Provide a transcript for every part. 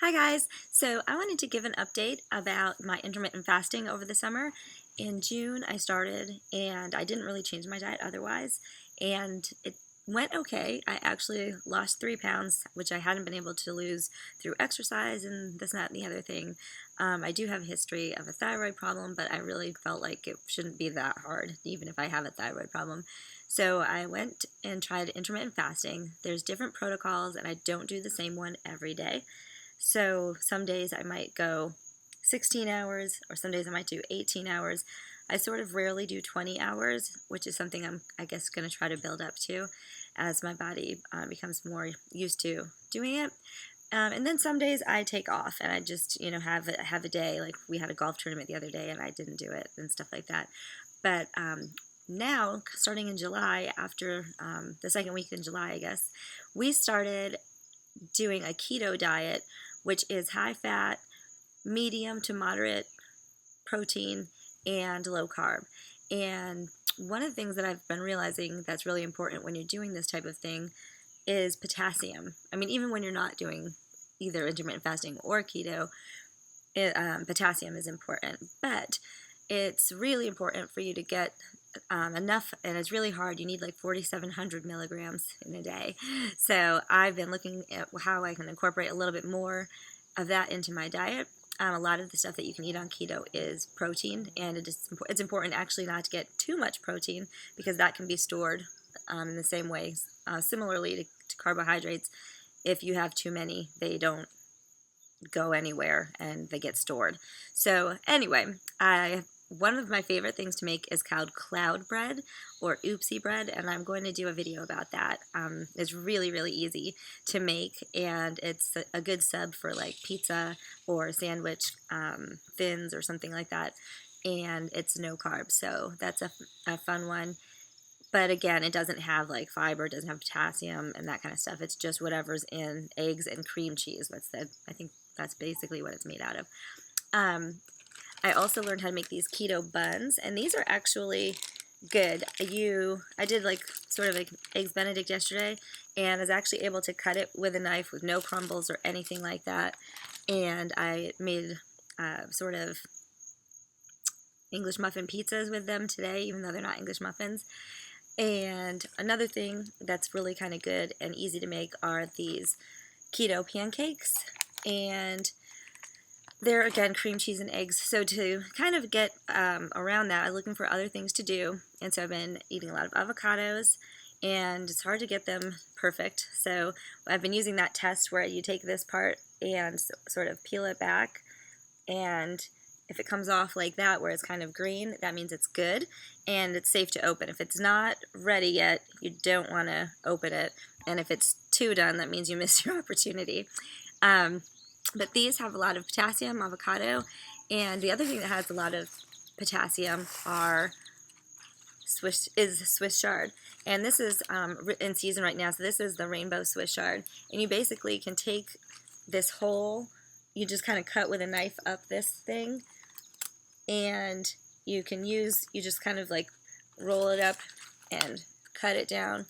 Hi guys, so I wanted to give an update about my intermittent fasting over the summer. In June I started and I didn't really change my diet otherwise, and it went okay. I actually lost 3 pounds, which I hadn't been able to lose through exercise and this, that, and the other thing. I do have a history of a thyroid problem, but I really felt like it shouldn't be that hard, even if I have a thyroid problem. So I went and tried intermittent fasting. There's different protocols and I don't do the same one every day. So some days I might go 16 hours, or some days I might do 18 hours. I sort of rarely do 20 hours, which is something I guess, going to try to build up to as my body becomes more used to doing it. And then some days I take off and I just, have a day. Like we had a golf tournament the other day and I didn't do it and stuff like that. But now, starting in July, after the second week in July, I guess, we started doing a keto diet, which is high fat, medium to moderate protein, and low carb. And one of the things that I've been realizing that's really important when you're doing this type of thing is potassium. I mean, even when you're not doing either intermittent fasting or keto, potassium is important. But it's really important for you to get enough, and it's really hard. You need like 4,700 milligrams in a day. So I've been looking at how I can incorporate a little bit more of that into my diet. A lot of the stuff that you can eat on keto is protein, and it's important actually not to get too much protein because that can be stored in the same way. Similarly to carbohydrates, if you have too many, they don't go anywhere and they get stored. So anyway, one of my favorite things to make is called cloud bread or oopsie bread, and I'm going to do a video about that. It's really, really easy to make, and it's a good sub for like pizza or sandwich fins or something like that, and it's no carbs, so that's a fun one. But again, it doesn't have like fiber, it doesn't have potassium and that kind of stuff. It's just whatever's in eggs and cream cheese. I think that's basically what it's made out of. I also learned how to make these keto buns, and these are actually good. I did like sort of like Eggs Benedict yesterday, and I was actually able to cut it with a knife with no crumbles or anything like that. And I made sort of English muffin pizzas with them today, even though they're not English muffins. And another thing that's really kind of good and easy to make are these keto pancakes, and they're, again, cream cheese and eggs. So to kind of get around that, I'm looking for other things to do. And so I've been eating a lot of avocados, and it's hard to get them perfect. So I've been using that test where you take this part and sort of peel it back. And if it comes off like that, where it's kind of green, that means it's good and it's safe to open. If it's not ready yet, you don't want to open it. And if it's too done, that means you missed your opportunity. But these have a lot of potassium, avocado, and the other thing that has a lot of potassium is Swiss chard. And this is in season right now, so this is the rainbow Swiss chard. And you basically can take this whole, you just kind of cut with a knife up this thing, and you just kind of like roll it up and cut it down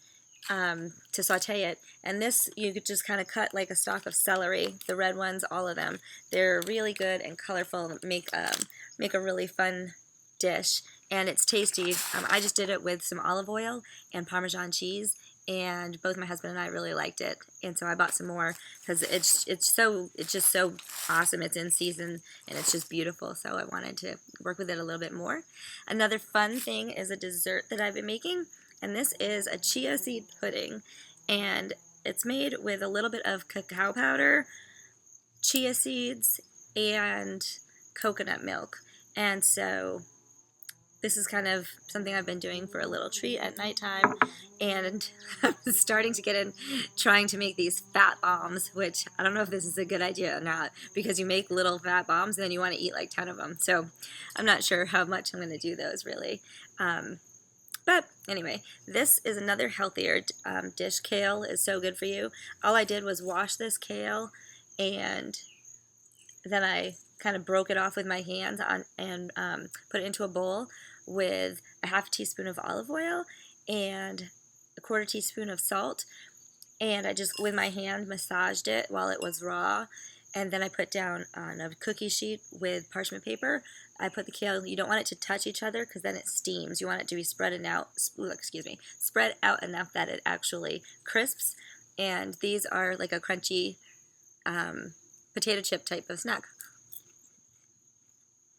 to saute it. And this, you could just kind of cut like a stalk of celery, the red ones, all of them. They're really good and colorful, make a really fun dish, and it's tasty. I just did it with some olive oil and Parmesan cheese, and both my husband and I really liked it, and so I bought some more because it's just so awesome. It's in season and it's just beautiful, so I wanted to work with it a little bit more. Another fun thing is a dessert that I've been making, and this is a chia seed pudding, and it's made with a little bit of cacao powder, chia seeds, and coconut milk. And so this is kind of something I've been doing for a little treat at nighttime, and I'm starting to get in trying to make these fat bombs, which I don't know if this is a good idea or not, because you make little fat bombs and then you want to eat like 10 of them. So I'm not sure how much I'm going to do those really. But anyway, this is another healthier dish. Kale is so good for you. All I did was wash this kale, and then I kind of broke it off with my hands and put it into a bowl with a half teaspoon of olive oil and a quarter teaspoon of salt. And I just, with my hand, massaged it while it was raw. and then I put down on a cookie sheet with parchment paper. I put the kale. You don't want it to touch each other because then it steams. You want it to be spread out enough that it actually crisps. And these are like a crunchy potato chip type of snack.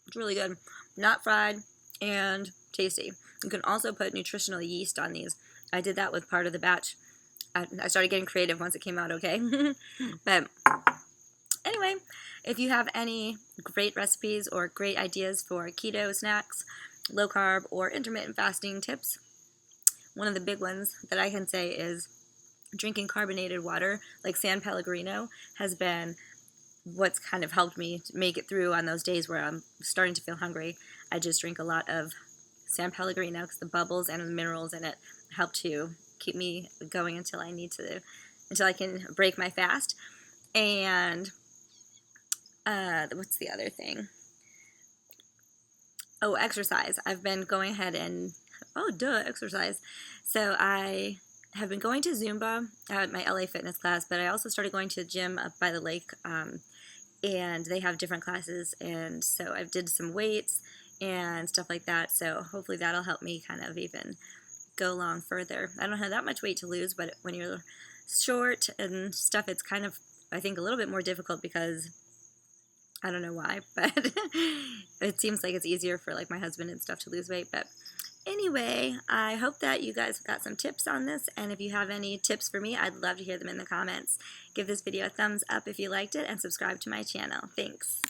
It's really good. Not fried and tasty. You can also put nutritional yeast on these. I did that with part of the batch. I started getting creative once it came out okay. But anyway, if you have any great recipes or great ideas for keto snacks, low carb, or intermittent fasting tips, one of the big ones that I can say is drinking carbonated water like San Pellegrino has been what's kind of helped me make it through on those days where I'm starting to feel hungry. I just drink a lot of San Pellegrino because the bubbles and the minerals in it help to keep me going until I can break my fast. And what's the other thing? Oh, exercise. I've been going ahead and exercise. So I have been going to Zumba at my LA fitness class, but I also started going to a gym up by the lake, and they have different classes, and so I did some weights and stuff like that, so hopefully that'll help me kind of even go along further. I don't have that much weight to lose, but when you're short and stuff, it's kind of, I think, a little bit more difficult because I don't know why, but it seems like it's easier for like my husband and stuff to lose weight. But anyway, I hope that you guys got some tips on this, and if you have any tips for me, I'd love to hear them in the comments. Give this video a thumbs up if you liked it, and subscribe to my channel. Thanks.